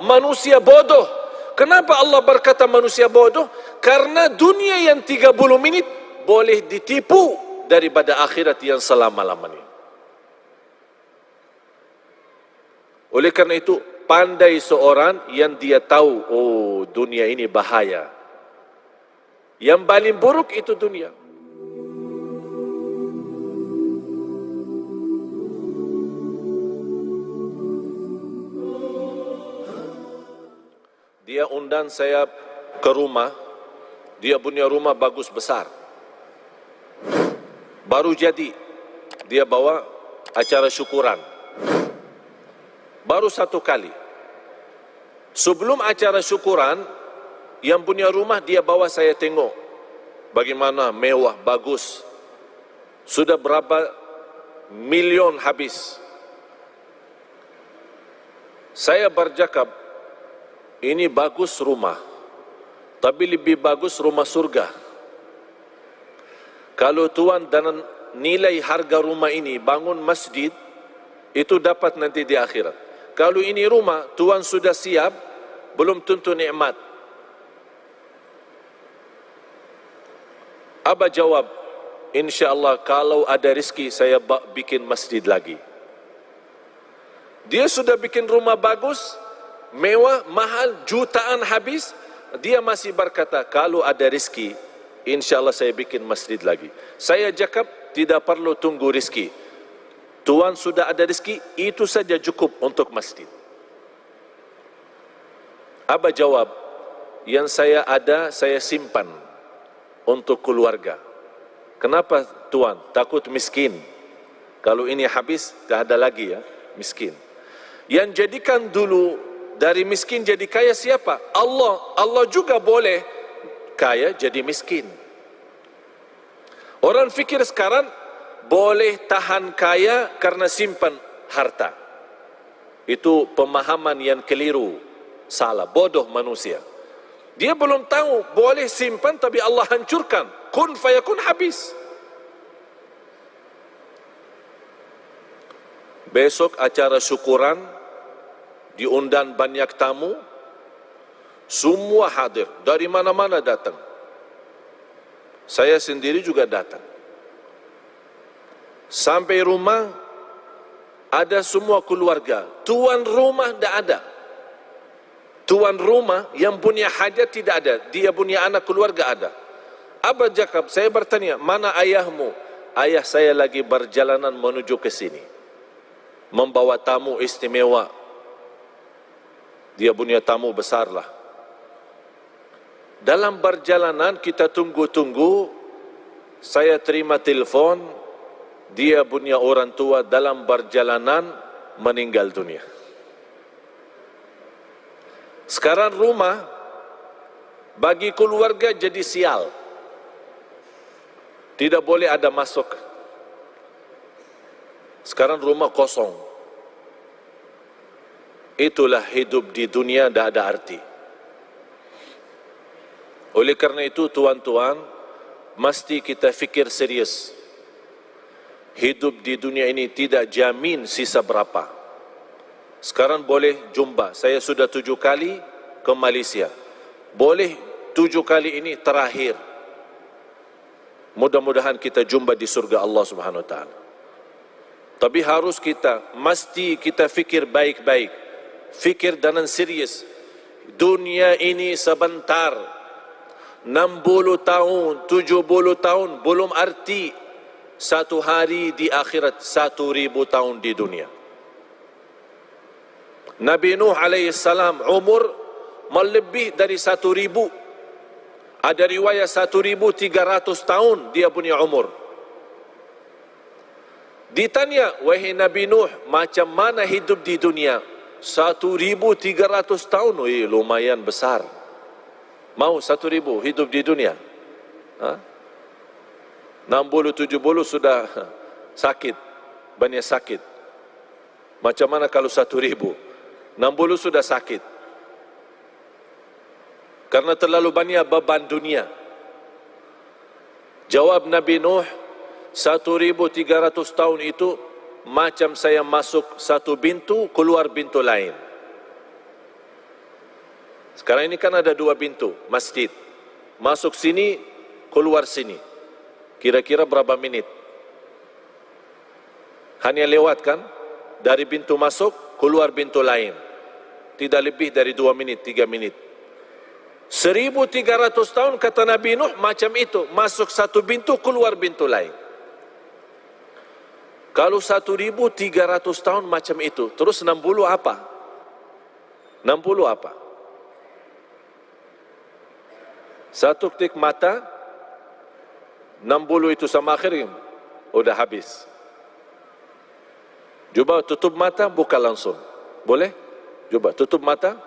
Manusia bodoh. Kenapa Allah berkata manusia bodoh? Karena dunia yang 30 menit boleh ditipu daripada akhirat yang selama-lamanya. Oleh karena itu, pandai seorang yang dia tahu, oh dunia ini bahaya. Yang paling buruk itu dunia. Dia undang saya ke rumah. Dia punya rumah bagus besar. Baru jadi. Dia bawa acara syukuran. Baru satu kali. Sebelum acara syukuran, yang punya rumah dia bawa saya tengok. Bagaimana mewah, bagus. Sudah berapa milion habis. Saya bercakap, ini bagus rumah, tapi lebih bagus rumah surga. Kalau Tuhan dan nilai harga rumah ini bangun masjid, itu dapat nanti di akhirat. Kalau ini rumah, Tuhan sudah siap, belum tentu nikmat. Abah jawab, InsyaAllah kalau ada rezeki saya bikin masjid lagi. Dia sudah bikin rumah bagus, mewah, mahal, jutaan habis. Dia masih berkata, kalau ada rezeki, InsyaAllah saya bikin masjid lagi. Saya cakap, tidak perlu tunggu rezeki. Tuhan sudah ada rezeki, itu saja cukup untuk masjid. Abah jawab, yang saya ada, saya simpan untuk keluarga. Kenapa Tuhan? Takut miskin. Kalau ini habis, tak ada lagi ya, miskin. Yang jadikan dulu dari miskin jadi kaya siapa? Allah. Allah juga boleh kaya jadi miskin. Orang fikir sekarang boleh tahan kaya karena simpan harta. Itu pemahaman yang keliru, salah, bodoh manusia. Dia belum tahu boleh simpan tapi Allah hancurkan. Kun fayakun, habis. Besok acara syukuran, diundang banyak tamu, semua hadir, dari mana-mana datang. Saya sendiri juga datang. Sampai rumah, ada semua keluarga. Tuan rumah tidak ada. Tuan rumah yang punya hajat tidak ada. Dia punya anak keluarga ada. Abah cakap, saya bertanya, mana ayahmu? Ayah saya lagi berjalanan menuju ke sini, membawa tamu istimewa. Dia punya tamu besar lah. Dalam perjalanan kita tunggu-tunggu, saya terima telepon, dia punya orang tua dalam perjalanan meninggal dunia. Sekarang rumah bagi keluarga jadi sial. Tidak boleh ada masuk. Sekarang rumah kosong. Itulah hidup di dunia, tidak ada arti. Oleh karena itu tuan-tuan, mesti kita fikir serius. Hidup di dunia ini tidak jamin sisa berapa. Sekarang boleh jumpa, saya sudah 7 kali ke Malaysia. Boleh 7 kali ini terakhir. Mudah-mudahan kita jumpa di surga Allah Subhanahu Wa Taala. Tapi harus mesti kita fikir baik-baik. Fikir dengan serius. Dunia ini sebentar. 60 tahun, 70 tahun belum arti. Satu hari di akhirat, 1000 tahun di dunia. Nabi Nuh alaihissalam umur melebih dari 1000. Ada riwayat 1300 tahun dia punya umur. Ditanya, wahai Nabi Nuh, macam mana hidup di dunia? 1300 tahun, lumayan besar. Mau 1000 hidup di dunia? 60-70 sudah sakit, banyak sakit. Macam mana kalau 1000? 60 sudah sakit. Karena terlalu banyak beban dunia. Jawab Nabi Nuh, 1300 tahun itu macam saya masuk satu pintu, keluar pintu lain. Sekarang ini kan ada 2 pintu masjid. Masuk sini, keluar sini. Kira-kira berapa menit? Hanya lewat kan? Dari pintu masuk, keluar pintu lain. Tidak lebih dari 2 menit, 3 menit. 1300 tahun kata Nabi Nuh macam itu. Masuk satu pintu, keluar pintu lain. Kalau 1300 tahun macam itu, terus 60 apa? 60 apa? Satu ketik mata, 60 itu sama akhir, udah habis. Cuba tutup mata, buka langsung. Boleh? Cuba tutup mata,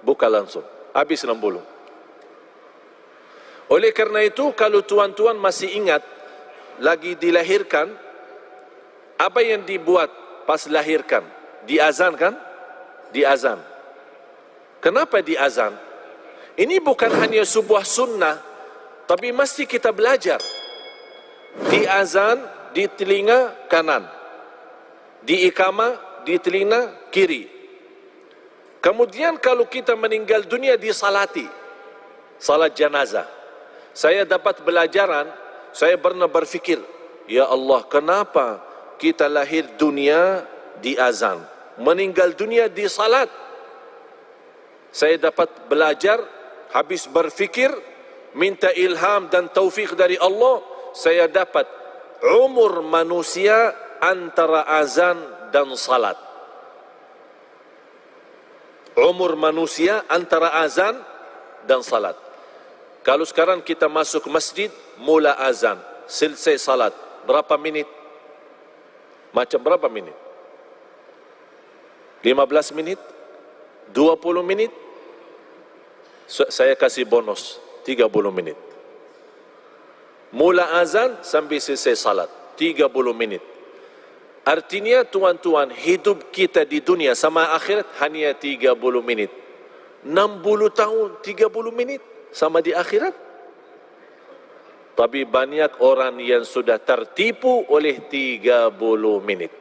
buka langsung. Habis 60. Oleh karena itu, kalau tuan-tuan masih ingat, lagi dilahirkan, apa yang dibuat pas lahirkan? Diazan kan? Diazan. Kenapa diazan? Ini bukan hanya sebuah sunnah, tapi mesti kita belajar. Diazan di telinga kanan, diikamah di telinga kiri. Kemudian kalau kita meninggal dunia disalati, salat jenazah. Saya dapat belajaran, saya pernah berfikir, ya Allah, kenapa kita lahir dunia di azan, meninggal dunia di salat? Saya dapat belajar, habis berfikir, minta ilham dan taufik dari Allah, saya dapat umur manusia antara azan dan salat. Umur manusia antara azan dan salat. Kalau sekarang kita masuk masjid, mula azan, selesai salat, berapa menit? Macam berapa menit? 15 menit? 20 menit? Saya kasih bonus 30 menit. Mula azan sampai selesai salat 30 menit. Artinya tuan-tuan, hidup kita di dunia sama akhirat hanya 30 menit. 60 tahun 30 menit sama di akhirat. Tapi banyak orang yang sudah tertipu oleh 30 menit.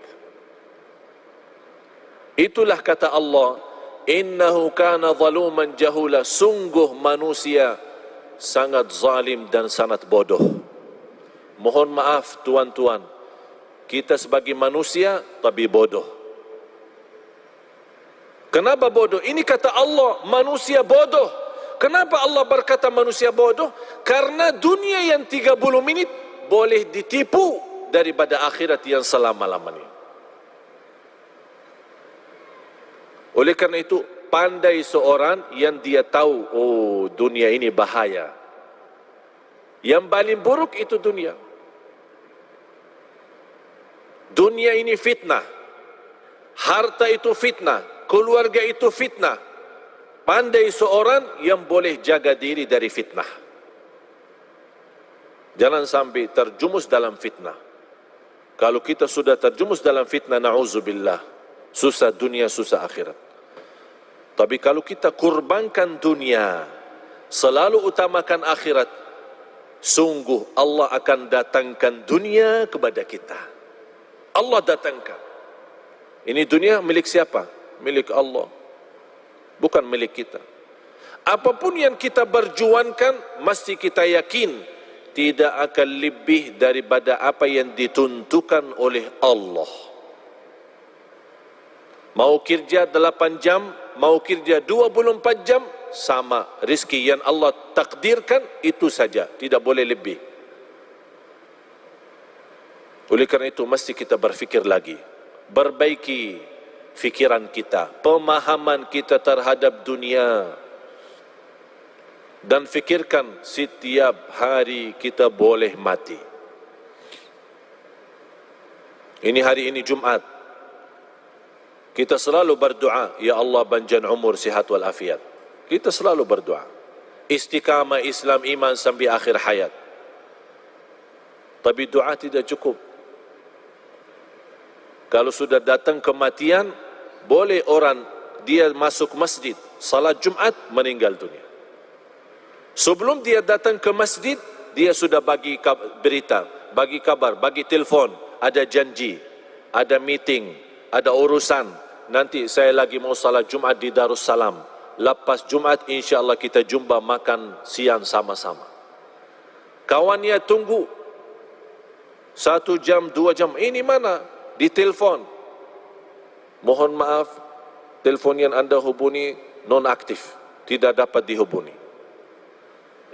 Itulah kata Allah, innahu kana zaluman jahula, sungguh manusia sangat zalim dan sangat bodoh. Mohon maaf tuan-tuan, kita sebagai manusia tapi bodoh. Kenapa bodoh? Ini kata Allah, manusia bodoh. Kenapa Allah berkata manusia bodoh? Karena dunia yang 30 menit boleh ditipu daripada akhirat yang selama-lamanya. Oleh karena itu, pandai seorang yang dia tahu, oh dunia ini bahaya. Yang paling buruk itu dunia. Dunia ini fitnah. Harta itu fitnah. Keluarga itu fitnah. Pandai seorang yang boleh jaga diri dari fitnah. Jangan sampai terjumus dalam fitnah. Kalau kita sudah terjumus dalam fitnah, na'udzubillah, susah dunia, susah akhirat. Tapi kalau kita kurbankan dunia, selalu utamakan akhirat, sungguh Allah akan datangkan dunia kepada kita. Allah datangkan. Ini dunia milik siapa? Milik Allah. Bukan milik kita. Apapun yang kita berjuangkan, mesti kita yakin tidak akan lebih daripada apa yang ditentukan oleh Allah. Mau kerja 8 jam, mau kerja 24 jam, sama rezeki yang Allah takdirkan, itu saja, tidak boleh lebih. Oleh karena itu, mesti kita berfikir lagi, perbaiki fikiran kita, pemahaman kita terhadap dunia, dan fikirkan setiap hari kita boleh mati. Ini hari ini Jumat, kita selalu berdoa, ya Allah panjang umur, sihat wal afiat. Kita selalu berdoa, istiqamah Islam iman sampai akhir hayat. Tapi doa tidak cukup. Kalau sudah datang kematian, boleh orang dia masuk masjid, salat Jumat, meninggal dunia. Sebelum dia datang ke masjid, dia sudah bagi berita, bagi kabar, bagi telefon, ada janji, ada meeting, ada urusan. Nanti saya lagi mau salat Jumat di Darussalam, lepas Jumat insya-Allah kita jumpa makan siang sama-sama. Kawannya tunggu 1 jam, 2 jam, ini mana? Di telefon. Mohon maaf, telefon yang anda hubungi non-aktif, tidak dapat dihubungi.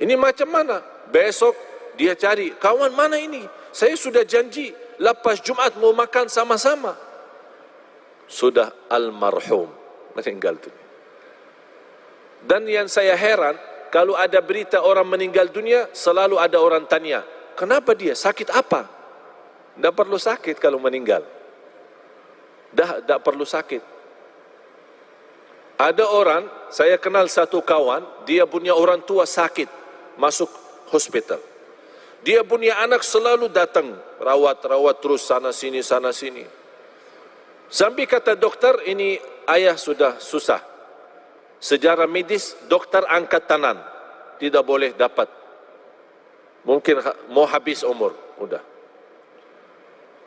Ini macam mana? Besok dia cari, kawan mana ini? Saya sudah janji, lepas Jumat mau makan sama-sama. Sudah almarhum, meninggal dunia. Dan yang saya heran, kalau ada berita orang meninggal dunia, selalu ada orang tanya, kenapa dia? Sakit apa? Tidak perlu sakit kalau meninggal. Tidak perlu sakit. Ada orang, saya kenal satu kawan, dia punya orang tua sakit, masuk hospital. Dia punya anak selalu datang, rawat terus sana sini. Sampai kata dokter, ini ayah sudah susah. Sejarah medis, dokter angkat tangan, tidak boleh dapat. Mungkin mau habis umur, udah.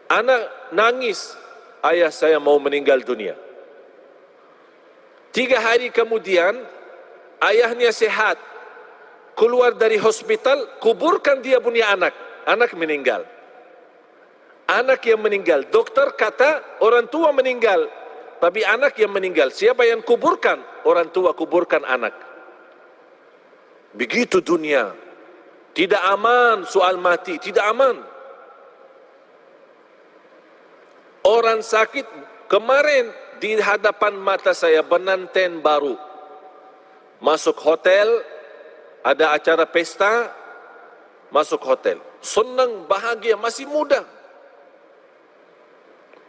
Anak nangis, ayah saya mau meninggal dunia. 3 hari kemudian, ayahnya sehat, keluar dari hospital, kuburkan dia punya anak. Anak meninggal. Anak yang meninggal. Dokter kata orang tua meninggal, tapi anak yang meninggal. Siapa yang kuburkan? Orang tua kuburkan anak. Begitu dunia. Tidak aman soal mati, tidak aman. Orang sakit kemarin di hadapan mata saya, pengantin baru masuk hotel, ada acara pesta, masuk hotel, senang, bahagia, masih muda.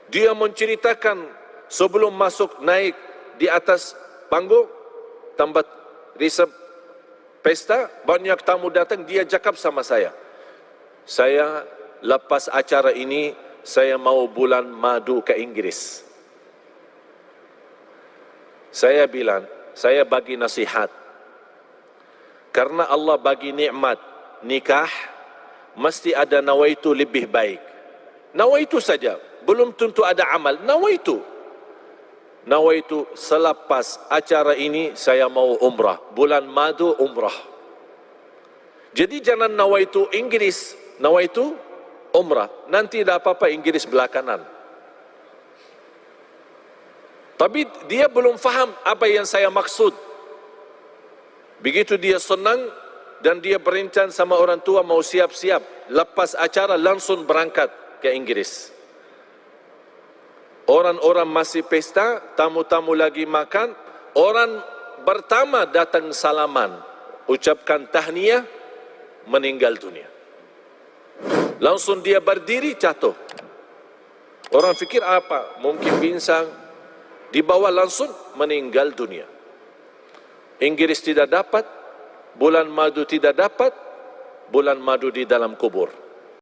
Dia menceritakan sebelum masuk naik di atas panggung tempat resep pesta, banyak tamu datang, dia cakap sama saya, lepas acara ini saya mau bulan madu ke Inggris. Saya bilang, saya bagi nasihat. Karena Allah bagi nikmat nikah, mesti ada nawaitu lebih baik. Nawaitu saja, belum tentu ada amal. Nawaitu selepas acara ini saya mau umrah, bulan madu umrah. Jadi jangan nawaitu Inggris, nawaitu umrah. Nanti tidak apa-apa Inggris belakangan. Tapi dia belum faham apa yang saya maksud. Begitu dia senang dan dia berencana sama orang tua mau siap-siap. Lepas acara langsung berangkat ke Inggris. Orang-orang masih pesta, tamu-tamu lagi makan. Orang pertama datang salaman, ucapkan tahniah, meninggal dunia. Langsung dia berdiri, jatuh. Orang fikir apa? Mungkin pingsan. Dibawa langsung meninggal dunia. Inggris tidak dapat, bulan madu tidak dapat, bulan madu di dalam kubur.